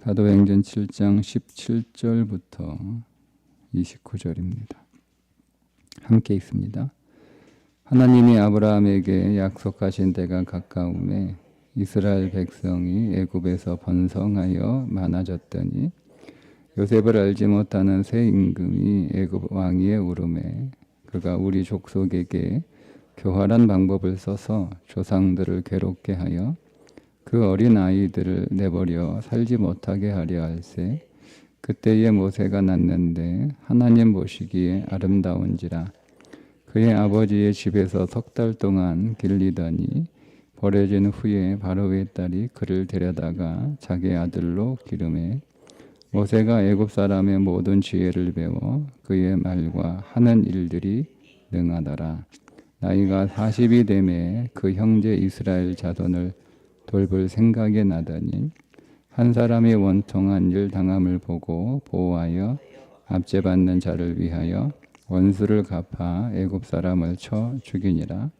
사도행전 7장 17절부터 29절입니다. 함께 읽습니다. 하나님이 아브라함에게 약속하신 때가 가까움에 이스라엘 백성이 애굽에서 번성하여 많아졌더니 요셉을 알지 못하는 새 임금이 애굽 왕위에 오르매 그가 우리 족속에게 교활한 방법을 써서 조상들을 괴롭게 하여 그 어린 아이들을 내버려 살지 못하게 하려 할세. 그때에 모세가 낳는데 하나님 보시기에 아름다운지라. 그의 아버지의 집에서 석 달 동안 길리더니 버려진 후에 바로의 딸이 그를 데려다가 자기 아들로 기르매 모세가 애굽 사람의 모든 지혜를 배워 그의 말과 하는 일들이 능하더라. 나이가 40이 되매 그 형제 이스라엘 자손을 돌볼 생각이 나더니 한 사람이 원통한 일 당함을 보고 보호하여 압제받는 자를 위하여 원수를 갚아 애굽 사람을 쳐 죽이니라.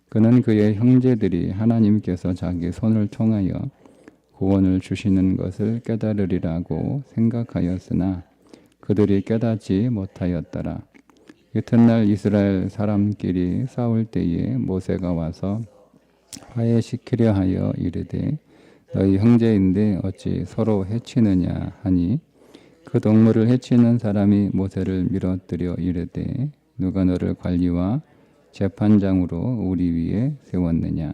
그는 그의 형제들이 하나님께서 자기 손을 통하여 구원을 주시는 것을 깨달으리라고 생각하였으나 그들이 깨닫지 못하였더라. 이튿날 이스라엘 사람끼리 싸울 때에 모세가 와서 화해시키려 하여 이르되 너희 형제인데 어찌 서로 해치느냐 하니 그 동물을 해치는 사람이 모세를 밀어뜨려 이르되 누가 너를 관리와 재판장으로 우리 위에 세웠느냐.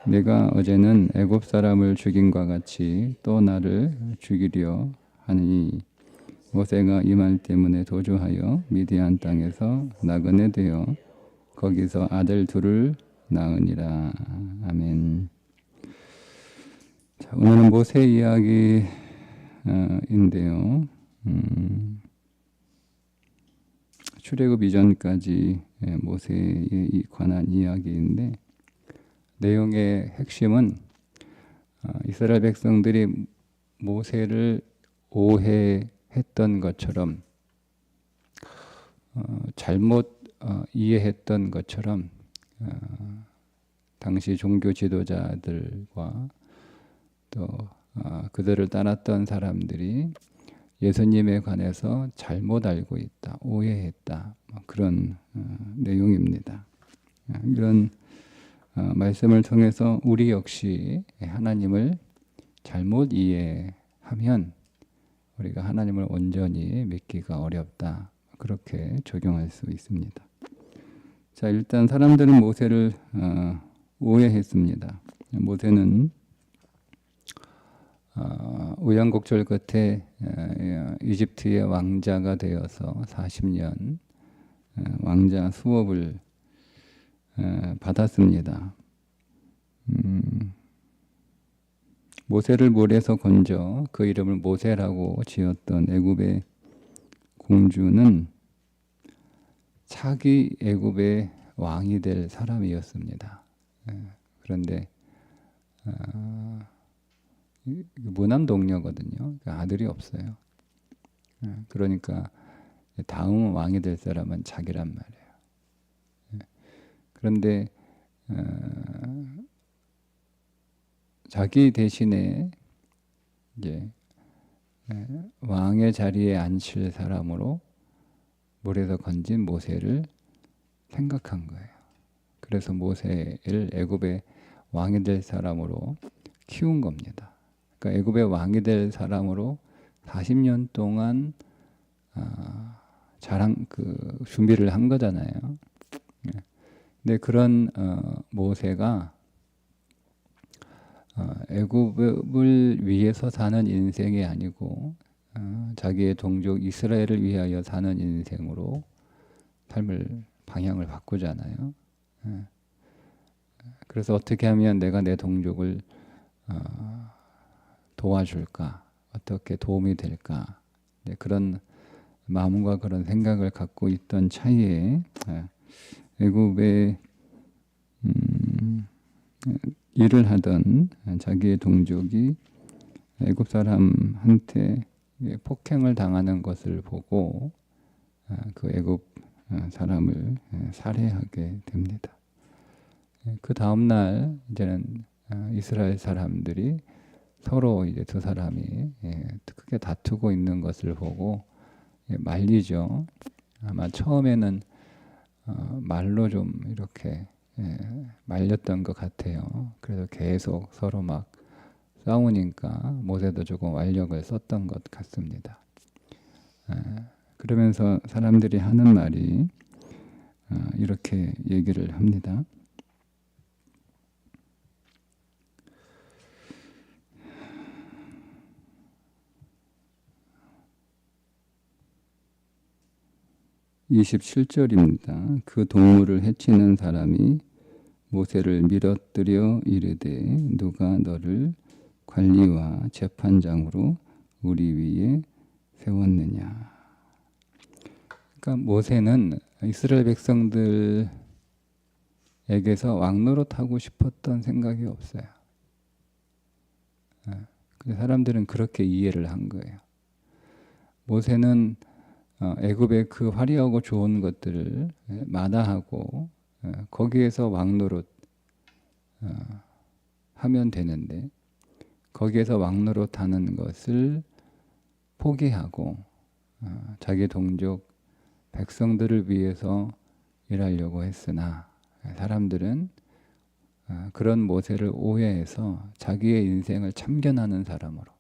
내가 어제는 애굽 사람을 죽인과 같이 또 나를 죽이려 하니 모세가 이 말 때문에 도주하여 미디안 땅에서 나그네 되어 거기서 아들 둘을 낳으니라. 아멘. 자, 오늘은 모세 이야기인데요. 출애굽 이전까지 모세에 관한 이야기인데 내용의 핵심은 이스라엘 백성들이 모세를 오해했던 것처럼 잘못 이해했던 것처럼 당시 종교 지도자들과 또 그들을 따랐던 사람들이 예수님에 관해서 잘못 알고 있다, 오해했다, 그런 내용입니다. 이런 말씀을 통해서 우리 역시 하나님을 잘못 이해하면 우리가 하나님을 온전히 믿기가 어렵다, 그렇게 적용할 수 있습니다. 자, 일단 사람들은 모세를 오해했습니다. 모세는 우여곡절 끝에 이집트의 왕자가 되어서 40년 왕자 수업을 받았습니다. 모세를 물에서 건져 그 이름을 모세라고 지었던 애굽의 공주는 차기 애굽의 왕이 될 사람이었습니다. 그런데 무남동녀거든요. 아들이 없어요. 그러니까 다음 왕이 될 사람은 자기란 말이에요. 그런데 자기 대신에 이제 왕의 자리에 앉힐 사람으로 물에서 건진 모세를 생각한 거예요. 그래서 모세를 애굽의 왕이 될 사람으로 키운 겁니다. 그러니까 애굽의 왕이 될 사람으로 40년 동안 준비를 한 거잖아요. 근데 그런 모세가 애굽을 위해서 사는 인생이 아니고 자기의 동족 이스라엘을 위하여 사는 인생으로 삶을 방향을 바꾸잖아요. 그래서 어떻게 하면 내가 내 동족을 도와줄까? 어떻게 도움이 될까? 그런 마음과 그런 생각을 갖고 있던 차이에 애굽에 일을 하던 자기의 동족이 애굽 사람한테 폭행을 당하는 것을 보고 그 애굽 사람을 살해하게 됩니다. 그 다음 날 이제는 이스라엘 사람들이 서로 이제 두 사람이 크게 다투고 있는 것을 보고 말리죠. 아마 처음에는 말로 좀 이렇게 말렸던 것 같아요. 그래서 계속 서로 막 싸우니까 모세도 조금 완력을 썼던 것 같습니다. 그러면서 사람들이 하는 말이 이렇게 얘기를 합니다. 27절입니다. 그 동물을 해치는 사람이 모세를 밀어뜨려 이르되 누가 너를 관리와 재판장으로 우리 위에 세웠느냐. 그러니까 모세는 이스라엘 백성들에게서 왕노릇하고 싶었던 생각이 없어요. 근데 사람들은 그렇게 이해를 한 거예요. 모세는 애굽의 그 화려하고 좋은 것들을 마다하고 거기에서 왕노릇 하면 되는데 거기에서 왕노릇 하는 것을 포기하고 자기 동족 백성들을 위해서 일하려고 했으나 사람들은 그런 모세를 오해해서 자기의 인생을 참견하는 사람으로,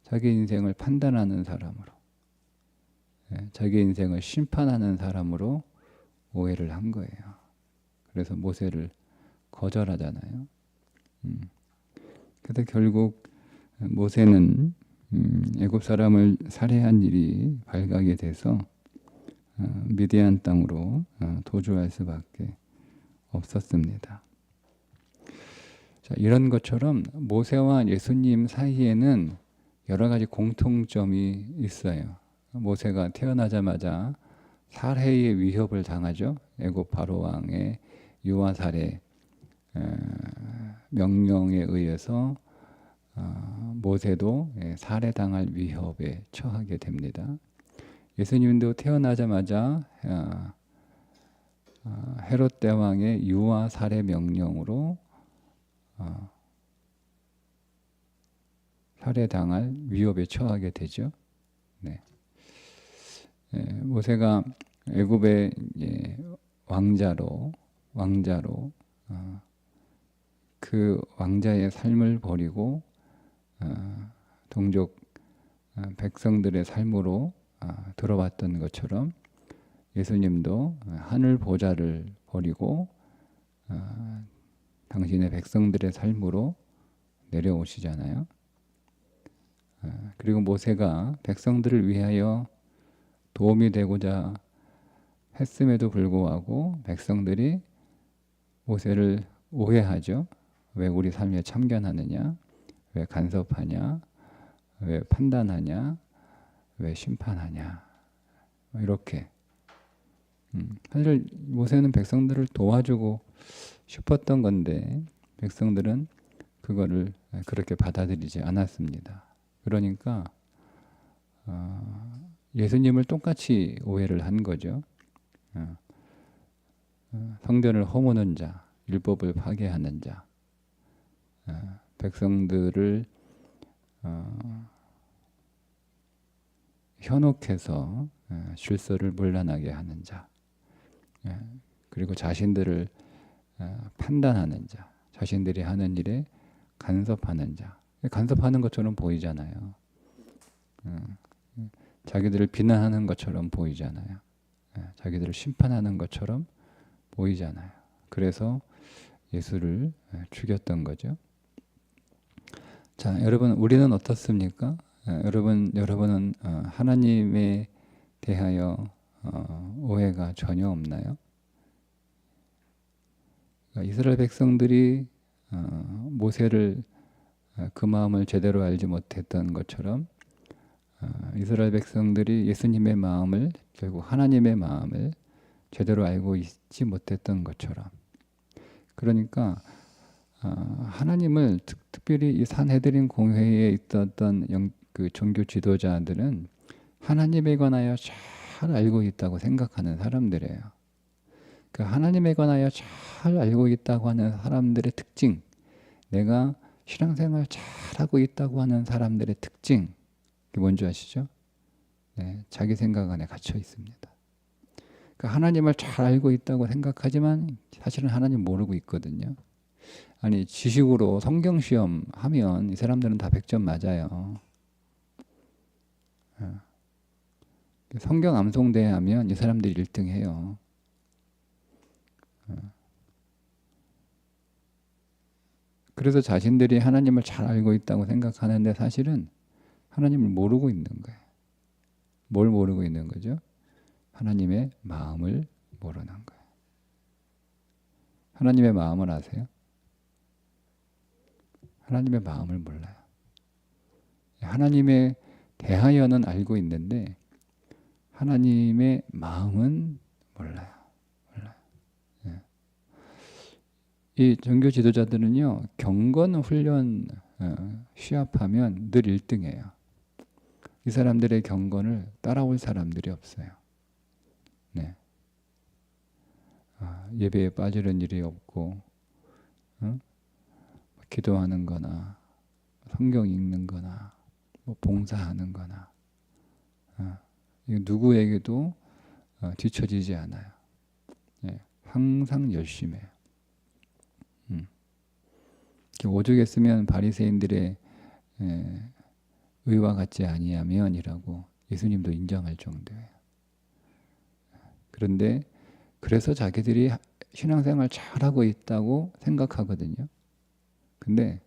자기 인생을 판단하는 사람으로, 자기 인생을 심판하는 사람으로 오해를 한 거예요. 그래서 모세를 거절하잖아요. 그래서 결국 모세는 애굽 사람을 살해한 일이 발각이 돼서 미디안 땅으로 도주할 수밖에 없었습니다. 자, 이런 것처럼 모세와 예수님 사이에는 여러 가지 공통점이 있어요. 모세가 태어나자마자 살해의 위협을 당하죠. 애굽 바로 왕의 유아 살해 명령에 의해서 모세도 살해당할 위협에 처하게 됩니다. 예수님도 태어나자마자 헤롯 대왕의 유아 살해 명령으로 살해당할 위협에 처하게 되죠. 네. 모세가 애굽의 왕자로 그 왕자의 삶을 버리고 동족 백성들의 삶으로 들어왔던 것처럼 예수님도 하늘 보좌를 버리고 당신의 백성들의 삶으로 내려오시잖아요. 그리고 모세가 백성들을 위하여 도움이 되고자 했음에도 불구하고 백성들이 모세를 오해하죠. 왜 우리 삶에 참견하느냐? 왜 간섭하냐? 왜 판단하냐? 왜 심판하냐? 이렇게. 사실 모세는 백성들을 도와주고 싶었던 건데 백성들은 그거를 그렇게 받아들이지 않았습니다. 그러니까 예수님을 똑같이 오해를 한 거죠. 성전을 허무는 자, 율법을 파괴하는 자, 백성들을 현혹해서 질서를 문란하게 하는 자, 그리고 자신들을 판단하는 자, 자신들이 하는 일에 간섭하는 자. 간섭하는 것처럼 보이잖아요. 자기들을 비난하는 것처럼 보이잖아요. 자기들을 심판하는 것처럼 보이잖아요. 그래서 예수를 죽였던 거죠. 자, 여러분, 우리는 어떻습니까? 여러분은 하나님에 대하여 오해가 전혀 없나요? 이스라엘 백성들이 모세를 그 마음을 제대로 알지 못했던 것처럼 이스라엘 백성들이 예수님의 마음을, 결국 하나님의 마음을 제대로 알고 있지 못했던 것처럼, 그러니까 하나님을 특별히 이 산헤드린 공회에 있었던 그 종교 지도자들은 하나님에 관하여 잘 알고 있다고 생각하는 사람들이에요. 그 하나님에 관하여 잘 알고 있다고 하는 사람들의 특징, 내가 신앙생활 잘하고 있다고 하는 사람들의 특징, 그게 뭔지 아시죠? 네, 자기 생각 안에 갇혀 있습니다. 그러니까 하나님을 잘 알고 있다고 생각하지만 사실은 하나님 모르고 있거든요. 아니, 지식으로 성경 시험 하면 이 사람들은 다 100점 맞아요. 성경 암송대회 하면 이 사람들이 1등 해요. 그래서 자신들이 하나님을 잘 알고 있다고 생각하는데 사실은 하나님을 모르고 있는 거예요. 뭘 모르고 있는 거죠? 하나님의 마음을 모르는 거예요. 하나님의 마음을 아세요? 하나님의 마음을 몰라요. 하나님에 대하여는 알고 있는데 하나님의 마음은 몰라요. 예. 이 종교 지도자들은요, 경건 훈련 시합하면 늘 1등이에요. 이 사람들의 경건을 따라올 사람들이 없어요. 네. 예배에 빠지는 일이 없고, 기도하는 거나, 성경 읽는 거나, 뭐 봉사하는 거나, 누구에게도 뒤처지지 않아요. 네. 항상 열심히 해요. 오죽에 쓰면 바리새인들의 의와 같지 아니하면이라고 예수님도 인정할 정도예요. 그런데 그래서 자기들이 신앙생활 잘하고 있다고 생각하거든요. 근데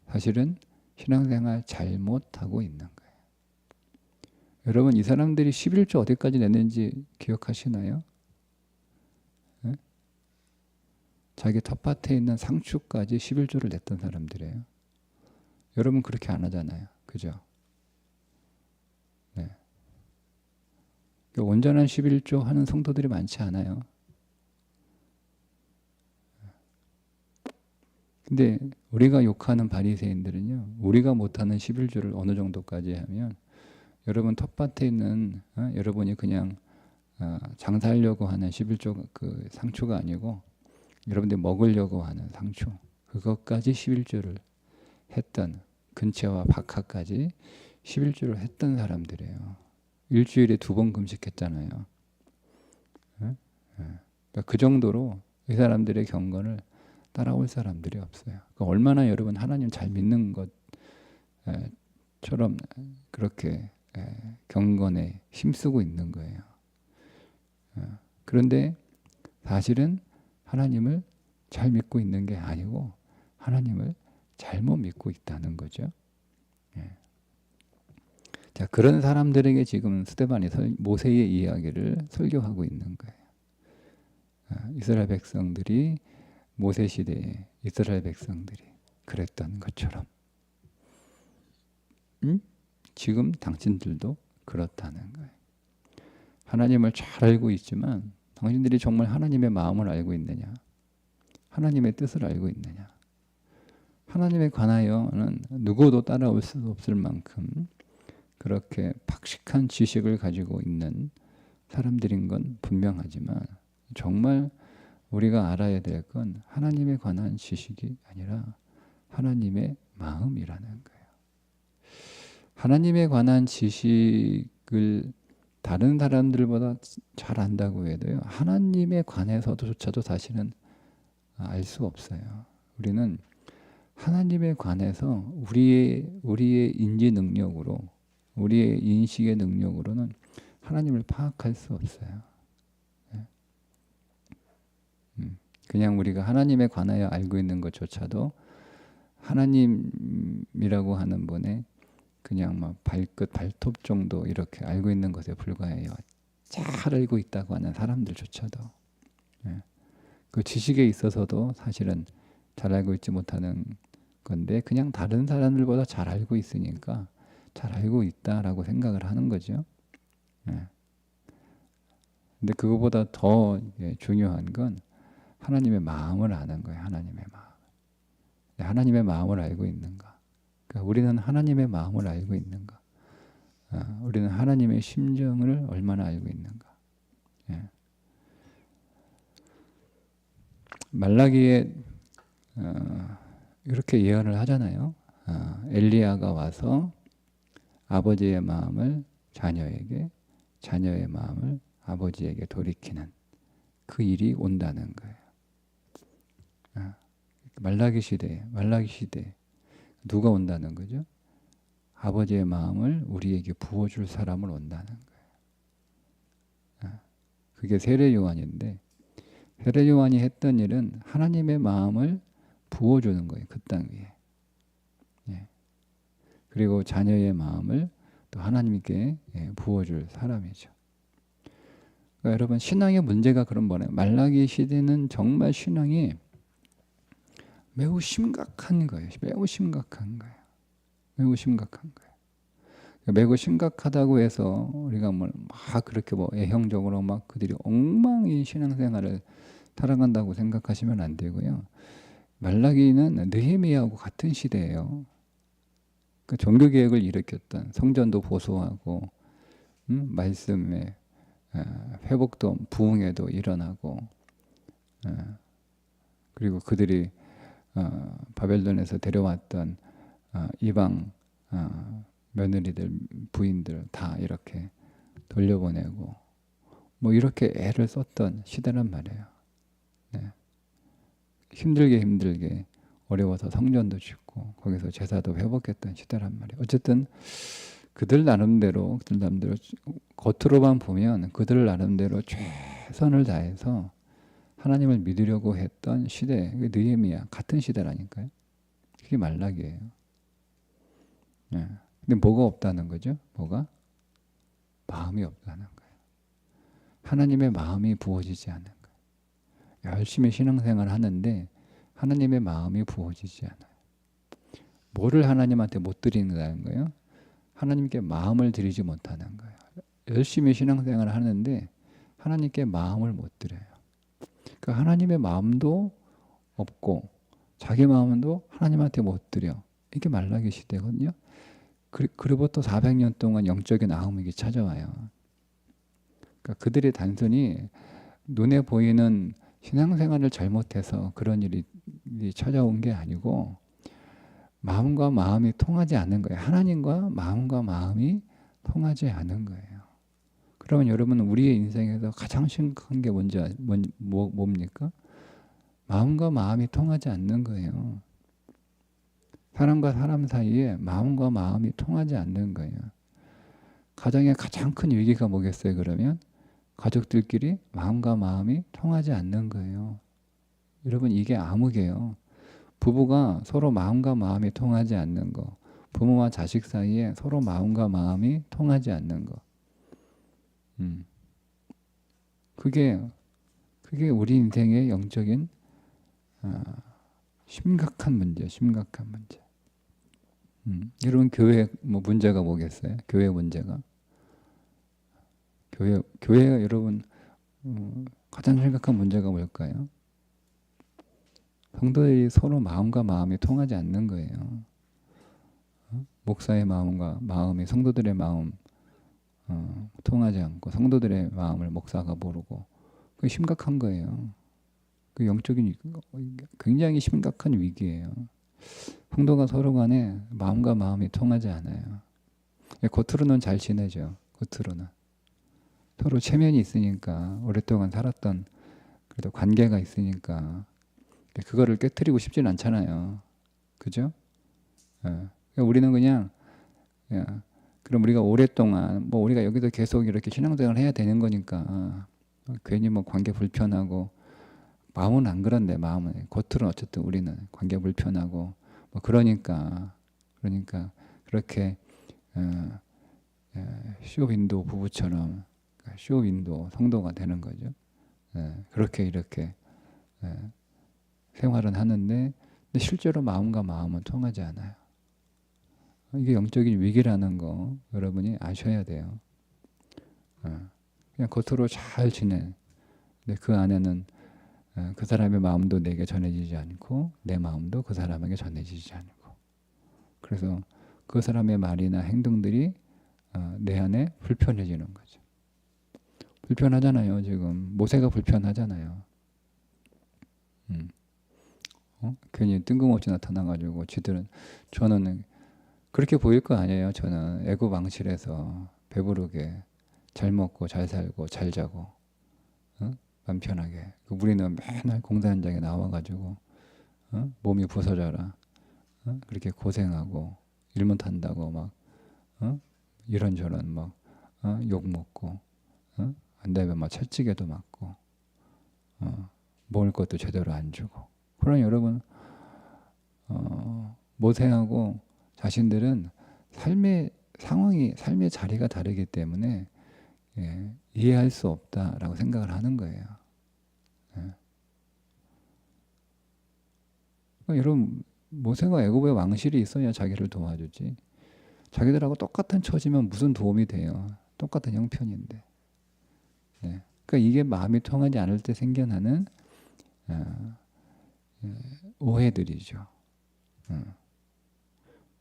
사실은 신앙생활 잘못하고 있는 거예요. 여러분, 이 사람들이 11조 어디까지 냈는지 기억하시나요? 네? 자기 텃밭에 있는 상추까지 11조를 냈던 사람들이에요. 여러분 그렇게 안 하잖아요. 그죠? 네. 온전한 11조 하는 성도들이 많지 않아요. 근데 우리가 욕하는 바리새인들은요, 우리가 못하는 11조를 어느 정도까지 하면, 여러분 텃밭에 있는 여러분이 그냥 장사하려고 하는 11조 그 상추가 아니고 여러분들이 먹으려고 하는 상추, 그것까지 11조를 했던, 근처와 박하까지 11조를 했던 사람들이에요. 일주일에 2번 금식했잖아요. 그러니까 그 정도로 이 사람들의 경건을 따라올 사람들이 없어요. 그러니까 얼마나 여러분 하나님 잘 믿는 것처럼 그렇게 경건에 힘쓰고 있는 거예요. 그런데 사실은 하나님을 잘 믿고 있는 게 아니고 하나님을 잘못 믿고 있다는 거죠. 자, 그런 사람들에게 지금 스데반이 모세의 이야기를 설교하고 있는 거예요. 이스라엘 백성들이 모세 시대에 이스라엘 백성들이 그랬던 것처럼 지금 당신들도 그렇다는 거예요. 하나님을 잘 알고 있지만 당신들이 정말 하나님의 마음을 알고 있느냐? 하나님의 뜻을 알고 있느냐? 하나님에 관하여는 누구도 따라올 수 없을 만큼 그렇게 박식한 지식을 가지고 있는 사람들인 건 분명하지만 정말 우리가 알아야 될 건 하나님에 관한 지식이 아니라 하나님의 마음이라는 거예요. 하나님에 관한 지식을 다른 사람들보다 잘 안다고 해도요, 하나님에 관해서조차도 사실은 알 수 없어요. 우리는 하나님에 관해서 우리의 인지 능력으로, 우리의 인식의 능력으로는 하나님을 파악할 수 없어요. 그냥 우리가 하나님에 관하여 알고 있는 것조차도 하나님이라고 하는 분의 그냥 막 발끝, 발톱 정도 이렇게 알고 있는 것에 불과해요. 잘 알고 있다고 하는 사람들조차도. 그 지식에 있어서도 사실은 잘 알고 있지 못하는 건데 그냥 다른 사람들보다 잘 알고 있으니까 잘 알고 있다라고 생각을 하는 거죠. 근데 그거보다 더 중요한 건 하나님의 마음을 아는 거예요. 하나님의 마음. 하나님의 마음을 알고 있는가? 그러니까 우리는 하나님의 마음을 알고 있는가? 우리는 하나님의 심정을 얼마나 알고 있는가? 말라기에 이렇게 예언을 하잖아요. 엘리야가 와서 아버지의 마음을 자녀에게, 자녀의 마음을 아버지에게 돌이키는 그 일이 온다는 거예요. 말라기 시대 누가 온다는 거죠? 아버지의 마음을 우리에게 부어줄 사람을 온다는 거예요. 그게 세례 요한인데, 세례 요한이 했던 일은 하나님의 마음을 부어주는 거예요. 그 땅 위에. 그리고 자녀의 마음을 또 하나님께 부어줄 사람이죠. 그러니까 여러분, 신앙의 문제가 그런 거네요. 말라기 시대는 정말 신앙이 매우 심각한 거예요. 매우 심각한 거예요. 매우 심각한 거예요. 매우 심각하다고 해서 우리가 막 그렇게 애형적으로 막 그들이 엉망인 신앙생활을 살아간다고 생각하시면 안 되고요. 말라기는 느헤미야하고 같은 시대예요. 그 종교개혁을 일으켰던, 성전도 보수하고 말씀의 회복도 부흥회도 일어나고, 그리고 그들이 바벨론에서 데려왔던 이방 며느리들, 부인들 다 이렇게 돌려보내고 이렇게 애를 썼던 시대란 말이에요. 힘들게 어려워서 성전도 짓고 거기서 제사도 회복했던 시대란 말이에요. 어쨌든 그들 나름대로 겉으로만 보면 그들 나름대로 최선을 다해서 하나님을 믿으려고 했던 시대, 느헤미야 같은 시대라니까요. 그게 말라기예요. 근데 뭐가 없다는 거죠? 뭐가? 마음이 없다는 거예요. 하나님의 마음이 부어지지 않는 거예요. 열심히 신앙생활을 하는데 하나님의 마음이 부어지지 않아요. 뭐를 하나님한테 못 드리는다는 거예요? 하나님께 마음을 드리지 못하는 거예요. 열심히 신앙생활을 하는데 하나님께 마음을 못 드려요. 그러니까 하나님의 마음도 없고 자기 마음도 하나님한테 못 드려. 이게 말라기 시대거든요. 그리고 또 400년 동안 영적인 아우맥이 찾아와요. 그러니까 그들이 단순히 눈에 보이는 신앙생활을 잘못해서 그런 일이 찾아온 게 아니고 마음과 마음이 통하지 않는 거예요. 하나님과 마음이 통하지 않은 거예요. 그러면 여러분, 우리의 인생에서 가장 심각한 게 뭡니까? 마음과 마음이 통하지 않는 거예요. 사람과 사람 사이에 마음과 마음이 통하지 않는 거예요. 가정의 가장 큰 위기가 뭐겠어요, 그러면? 가족들끼리 마음과 마음이 통하지 않는 거예요. 여러분, 이게 암흑이에요. 부부가 서로 마음과 마음이 통하지 않는 거, 부모와 자식 사이에 서로 마음과 마음이 통하지 않는 거. 그게 우리 인생의 영적인 심각한 문제. 여러분, 교회 문제가 뭐겠어요? 교회 문제가. 교회가 여러분 가장 심각한 문제가 뭘까요? 성도들이 서로 마음과 마음이 통하지 않는 거예요. 목사의 마음과 마음이 성도들의 마음 통하지 않고 성도들의 마음을 목사가 모르고 그게 심각한 거예요. 그 영적인 굉장히 심각한 위기예요. 성도가 서로 간에 마음과 마음이 통하지 않아요. 겉으로는 잘 지내죠. 겉으로는. 서로 체면이 있으니까 오랫동안 살았던 그래도 관계가 있으니까 그거를 깨트리고 싶진 않잖아요. 그죠? 그러니까 우리는 그냥 그럼 우리가 오랫동안 우리가 여기서 계속 이렇게 신앙생활을 해야 되는 거니까 괜히 관계 불편하고 마음은 안 그런데 마음은 겉으로는 어쨌든 우리는 관계 불편하고 그러니까 그렇게 쇼윈도 부부처럼 쇼윈도 성도가 되는 거죠. 그렇게 이렇게 생활은 하는데 근데 실제로 마음과 마음은 통하지 않아요. 이게 영적인 위기라는 거 여러분이 아셔야 돼요. 그냥 겉으로 잘 지내. 근데 그 안에는 그 사람의 마음도 내게 전해지지 않고 내 마음도 그 사람에게 전해지지 않고 그래서 그 사람의 말이나 행동들이 내 안에 불편해지는 거죠. 불편하잖아요. 지금 모세가 불편하잖아요. 괜히 뜬금없이 나타나가지고 저는 그렇게 보일 거 아니에요. 저는 애고 방실해서 배부르게 잘 먹고 잘 살고 잘 자고 맘 편하게. 우리는 맨날 공사 현장에 나와가지고 몸이 부서져라. 그렇게 고생하고 일 못한다고 막 이런저런 막 욕 먹고 안 되면 막 채찍에도 맞고 먹을 것도 제대로 안 주고. 그러니 여러분 모세하고 자신들은 삶의 상황이 삶의 자리가 다르기 때문에 이해할 수 없다라고 생각을 하는 거예요. 그러니까 여러분 모세가 애굽의 왕실이 있어야 자기를 도와주지. 자기들하고 똑같은 처지면 무슨 도움이 돼요. 똑같은 형편인데. 그러니까 이게 마음이 통하지 않을 때 생겨나는 오해들이죠.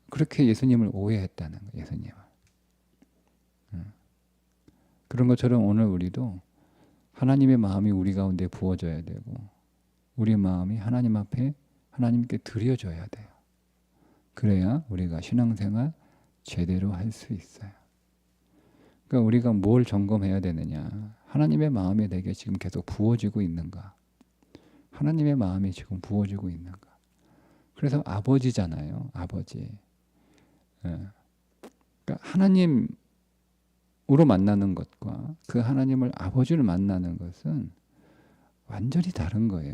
그렇게 예수님을 오해했다는 거예요. 예수님을. 그런 것처럼 오늘 우리도 하나님의 마음이 우리 가운데 부어져야 되고 우리 마음이 하나님 앞에 하나님께 드려져야 돼요. 그래야 우리가 신앙생활 제대로 할 수 있어요. 그러니까 우리가 뭘 점검해야 되느냐. 하나님의 마음이 내게 지금 계속 부어지고 있는가. 하나님의 마음이 지금 부어지고 있는가. 그래서 아버지잖아요. 아버지. 그러니까 하나님으로 만나는 것과 그 하나님을 아버지를 만나는 것은 완전히 다른 거예요.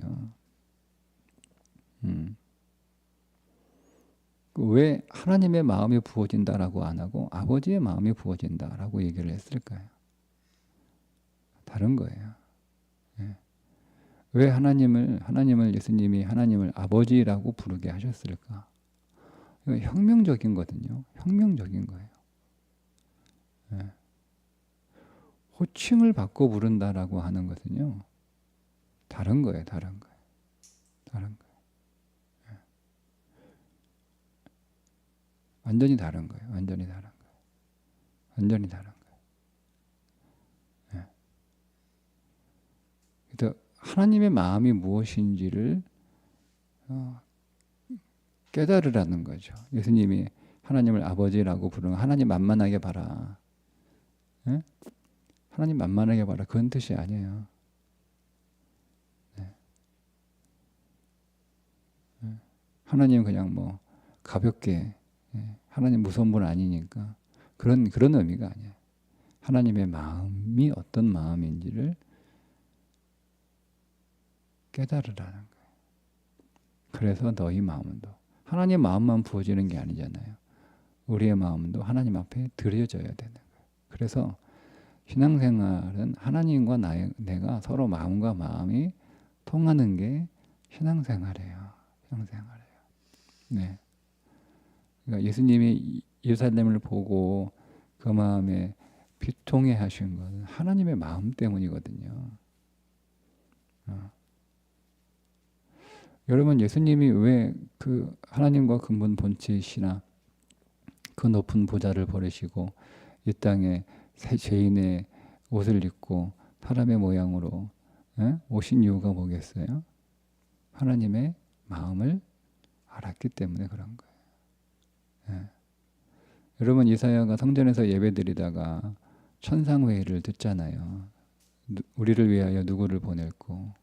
왜 하나님의 마음이 부어진다라고 안 하고 아버지의 마음이 부어진다라고 얘기를 했을까요? 다른 거예요. 왜 하나님을 예수님이 하나님을 아버지라고 부르게 하셨을까? 이거 혁명적인 거거든요. 혁명적인 거예요. 호칭을 바꿔 부른다라고 하는 것은요. 다른 거예요. 다른 거예요. 다른 거예요. 완전히 다른 거예요. 완전히 다른 거예요. 완전히 다른 거예요. 그래서 하나님의 마음이 무엇인지를 깨달으라는 거죠. 예수님이 하나님을 아버지라고 부르는 하나님 만만하게 봐라. 하나님 만만하게 봐라. 그런 뜻이 아니에요. 하나님 그냥 뭐 가볍게 하나님 무서운 분 아니니까 그런 의미가 아니에요. 하나님의 마음이 어떤 마음인지를 깨달으라는 거예요. 그래서 너희 마음도 하나님의 마음만 부어지는 게 아니잖아요. 우리의 마음도 하나님 앞에 드려져야 되는 거예요. 그래서 신앙생활은 하나님과 내가 서로 마음과 마음이 통하는 게 신앙생활이에요. 신앙생활이에요. 네. 그러니까 예수님이 예루살렘을 보고 그 마음에 비통해 하신 것은 하나님의 마음 때문이거든요. 여러분 예수님이 왜 그 하나님과 근본 본체이시나 그 높은 보좌를 버리시고 이 땅에 죄인의 옷을 입고 사람의 모양으로 오신 이유가 뭐겠어요? 하나님의 마음을 알았기 때문에 그런 거예요. 여러분 이사야가 성전에서 예배드리다가 천상회의를 듣잖아요. 우리를 위하여 누구를 보낼고.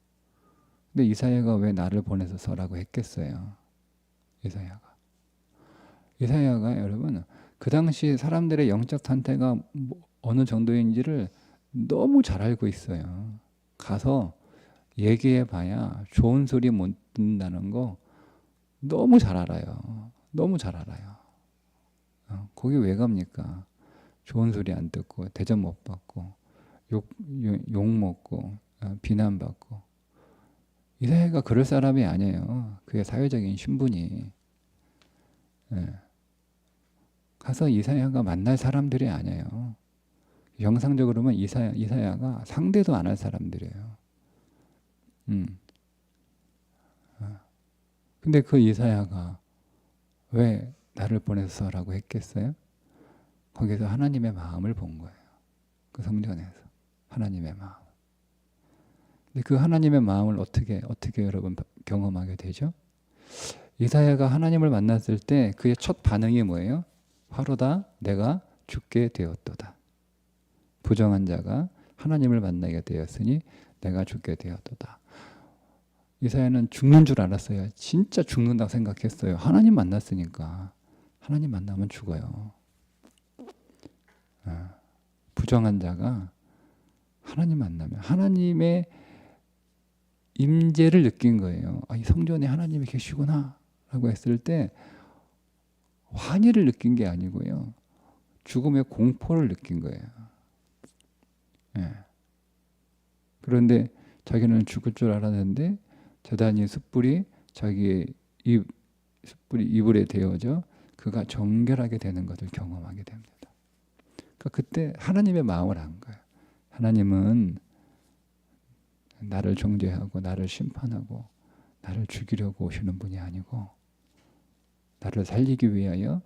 근데 이사야가 왜 나를 보내서 서라고 했겠어요? 이사야가 여러분 그 당시 사람들의 영적 상태가 어느 정도인지를 너무 잘 알고 있어요. 가서 얘기해 봐야 좋은 소리 못 듣는다는 거 너무 잘 알아요. 너무 잘 알아요. 거기 왜 갑니까? 좋은 소리 안 듣고 대접 못 받고 욕 먹고 비난받고. 이사야가 그럴 사람이 아니에요. 그의 사회적인 신분이. 가서 이사야가 만날 사람들이 아니에요. 영상적으로 보면 이사야가 상대도 안 할 사람들이에요. 근데 그 이사야가 왜 나를 보내서라고 했겠어요? 거기서 하나님의 마음을 본 거예요. 그 성전에서 하나님의 마음. 근데 그 하나님의 마음을 어떻게 여러분 경험하게 되죠? 이사야가 하나님을 만났을 때 그의 첫 반응이 뭐예요? 화로다 내가 죽게 되었도다. 부정한 자가 하나님을 만나게 되었으니 내가 죽게 되었도다. 이사야는 죽는 줄 알았어요. 진짜 죽는다고 생각했어요. 하나님 만났으니까. 하나님 만나면 죽어요. 부정한 자가 하나님 만나면 하나님의 임재를 느낀 거예요. 이 성전에 하나님이 계시구나 라고 했을 때 환희를 느낀 게 아니고요. 죽음의 공포를 느낀 거예요. 그런데 자기는 죽을 줄 알았는데 대단히 숯불이 자기의 숯불이 이불에 데워져 그가 정결하게 되는 것을 경험하게 됩니다. 그러니까 그때 하나님의 마음을 한 거예요. 하나님은 나를 정죄하고 나를 심판하고 나를 죽이려고 오시는 분이 아니고 나를 살리기 위하여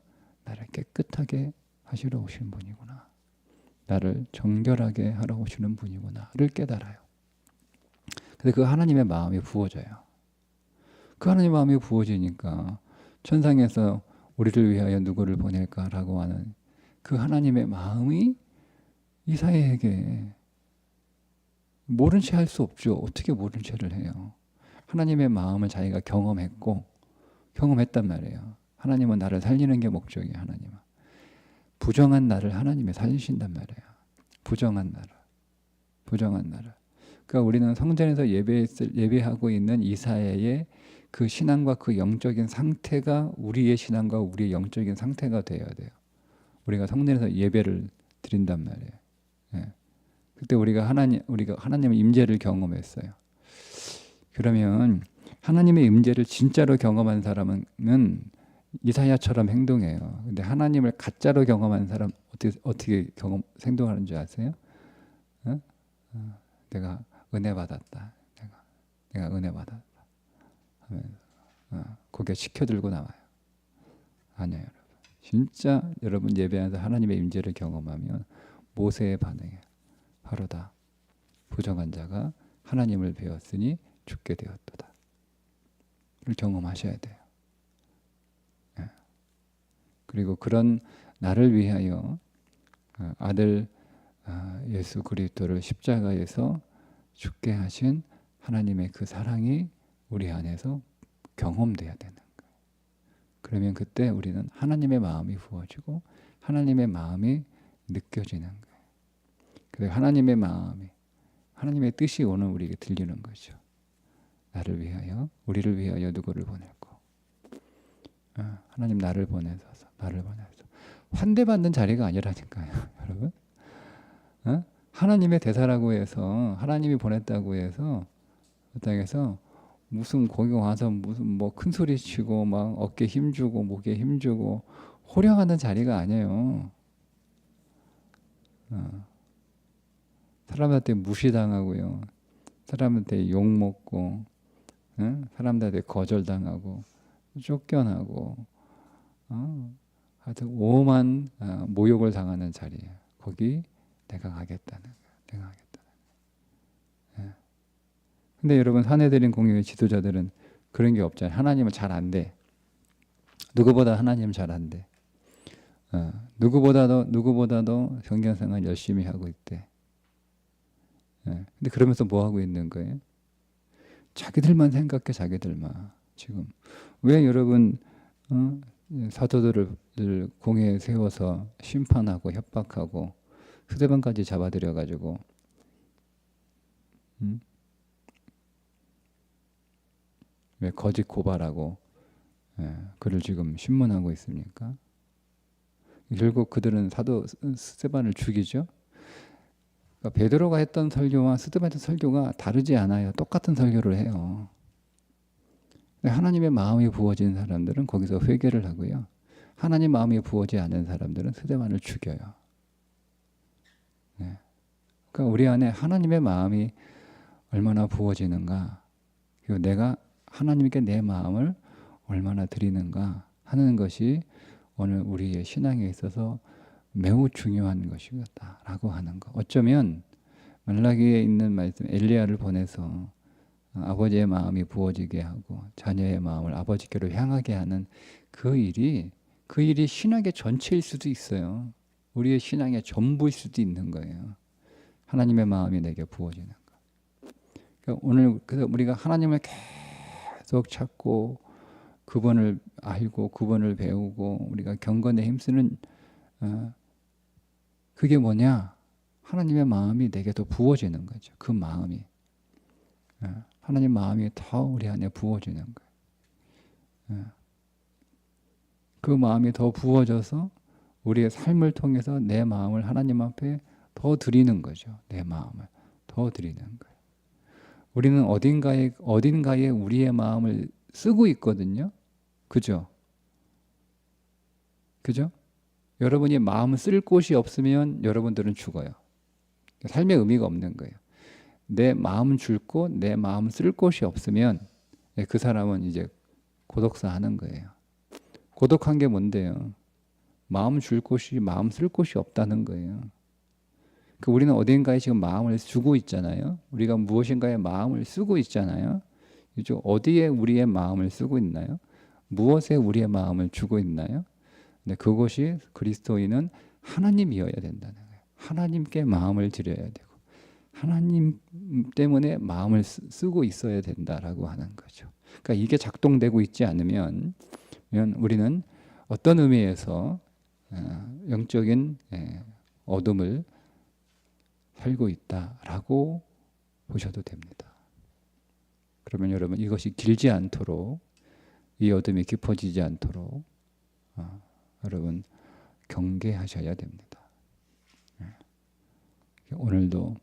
나를 깨끗하게 하시러 오시는 분이구나. 나를 정결하게 하러 오시는 분이구나를 깨달아요. 근데 그 하나님의 마음이 부어져요. 그 하나님의 마음이 부어지니까 천상에서 우리를 위하여 누구를 보낼까라고 하는 그 하나님의 마음이 이사야에게 모른 채 할 수 없죠. 어떻게 모른 채를 해요. 하나님의 마음을 자기가 경험했단 말이에요. 하나님은 나를 살리는 게 목적이에요. 하나님은. 부정한 나를 하나님이 살리신단 말이에요. 부정한 나를. 그러니까 우리는 성전에서 예배하고 있는 이사야의 그 신앙과 그 영적인 상태가 우리의 신앙과 우리의 영적인 상태가 되어야 돼요. 우리가 성전에서 예배를 드린단 말이에요. 그때 우리가 하나님의 임재를 경험했어요. 그러면 하나님의 임재를 진짜로 경험한 사람은 이사야처럼 행동해요. 근데 하나님을 가짜로 경험한 사람 어떻게 행동하는 줄 아세요? 내가 은혜 받았다. 내가 은혜 받았다. 하면서 고개 식혀들고 나와요. 아니에요, 여러분. 진짜 여러분 예배하면서 하나님의 임재를 경험하면 모세의 반응이에요. 바로다. 부정한 자가 하나님을 배웠으니 죽게 되었도다. 를 경험하셔야 돼요. 그리고 그런 나를 위하여 아들 예수 그리스도를 십자가에서 죽게 하신 하나님의 그 사랑이 우리 안에서 경험돼야 되는 거예요. 그러면 그때 우리는 하나님의 마음이 부어지고 하나님의 마음이 느껴지는 거예요. 그래서 하나님의 마음이 하나님의 뜻이 오늘 우리에게 들리는 거죠. 나를 위하여 우리를 위하여 누구를 보낼고 하나님 나를 보내서 환대받는 자리가 아니라니까요. 여러분 하나님의 대사라고 해서 하나님이 보냈다고 해서 그 땅에서 무슨 거기 와서 무슨 뭐 큰 소리 치고 막 어깨 힘주고 목에 힘주고 호령하는 자리가 아니에요. 사람한테 무시당하고요. 사람한테 욕먹고 사람들한테 거절당하고 쫓겨나고 하여튼 오만 모욕을 당하는 자리예요. 거기 내가 가겠다는 거예요. 내가 가겠다는 거예요. 근데 여러분 사내들인 공동의 지도자들은 그런 게 없잖아요. 하나님은 잘 안 돼. 누구보다 하나님은 잘 안 돼. 누구보다도 경경생활 열심히 하고 있대. 근데 그러면서 뭐 하고 있는 거예요? 자기들만 생각해. 자기들만. 지금 왜 여러분 사도들을 공회에 세워서 심판하고 협박하고 스데반까지 잡아들여 가지고 왜 거짓 고발하고 그를 지금 신문하고 있습니까? 결국 그들은 사도 스데반을 죽이죠. 그러니까 베드로가 했던 설교와 스데반의 설교가 다르지 않아요. 똑같은 설교를 해요. 하나님의 마음이 부어진 사람들은 거기서 회개를 하고요. 하나님 마음이 부어지지 않은 사람들은 스데반을 죽여요. 그러니까 우리 안에 하나님의 마음이 얼마나 부어지는가, 그리고 내가 하나님께 내 마음을 얼마나 드리는가 하는 것이 오늘 우리의 신앙에 있어서 매우 중요한 것이었다라고 하는 것. 어쩌면 말라기에 있는 말씀 엘리야를 보내서 아버지의 마음이 부어지게 하고 자녀의 마음을 아버지께로 향하게 하는 그 일이 신학의 전체일 수도 있어요. 우리의 신앙의 전부일 수도 있는 거예요. 하나님의 마음이 내게 부어지는 거. 그러니까 오늘 그래서 우리가 하나님을 계속 찾고 그분을 알고 그분을 배우고 우리가 경건에 힘쓰는 그게 뭐냐? 하나님의 마음이 내게 더 부어지는 거죠. 그 마음이 하나님 마음이 더 우리 안에 부어지는 거예요. 그 마음이 더 부어져서 우리의 삶을 통해서 내 마음을 하나님 앞에 더 드리는 거죠. 내 마음을 더 드리는 거예요. 우리는 어딘가에 우리의 마음을 쓰고 있거든요. 그죠? 그죠? 여러분이 마음을 쓸 곳이 없으면 여러분들은 죽어요. 삶의 의미가 없는 거예요. 내 마음은 줄 곳, 내 마음을 쓸 곳이 없으면 그 사람은 이제 고독사 하는 거예요. 고독한 게 뭔데요? 마음 줄 곳이, 마음 쓸 곳이 없다는 거예요. 우리는 어딘가에 지금 마음을 주고 있잖아요. 우리가 무엇인가에 마음을 쓰고 있잖아요. 어디에 우리의 마음을 쓰고 있나요? 무엇에 우리의 마음을 주고 있나요? 근데 그것이 그리스도인은 하나님이어야 된다는 거예요. 하나님께 마음을 드려야 되고 하나님 때문에 마음을 쓰고 있어야 된다라고 하는 거죠. 그러니까 이게 작동되고 있지 않으면 우리는 어떤 의미에서 영적인 어둠을 살고 있다라고 보셔도 됩니다. 그러면 여러분 이것이 길지 않도록 이 어둠이 깊어지지 않도록 여러분 경계하셔야 됩니다. 오늘도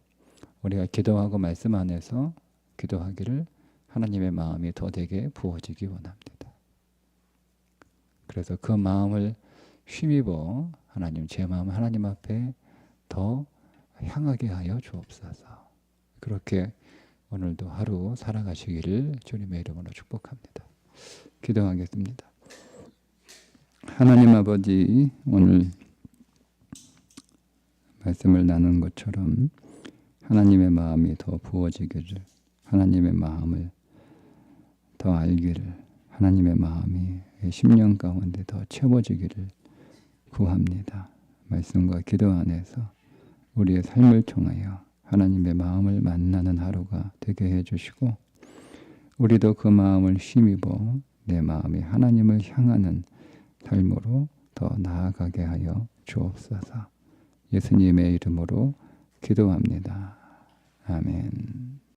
우리가 기도하고 말씀 안에서 기도하기를 하나님의 마음이 더 되게 부어지기 원합니다. 그래서 그 마음을 힘입어 하나님, 제 마음 하나님 앞에 더 향하게 하여 주옵소서. 그렇게 오늘도 하루 살아가시기를 주님의 이름으로 축복합니다. 기도하겠습니다. 하나님 아버지, 오늘 말씀을 나눈 것처럼 하나님의 마음이 더 부어지기를, 하나님의 마음을 더 알기를, 하나님의 마음이 심령 가운데 더 채워지기를 구합니다. 말씀과 기도 안에서 우리의 삶을 통하여 하나님의 마음을 만나는 하루가 되게 해주시고 우리도 그 마음을 힘입어 내 마음이 하나님을 향하는 삶으로 더 나아가게 하여 주옵소서. 예수님의 이름으로 기도합니다. 아멘.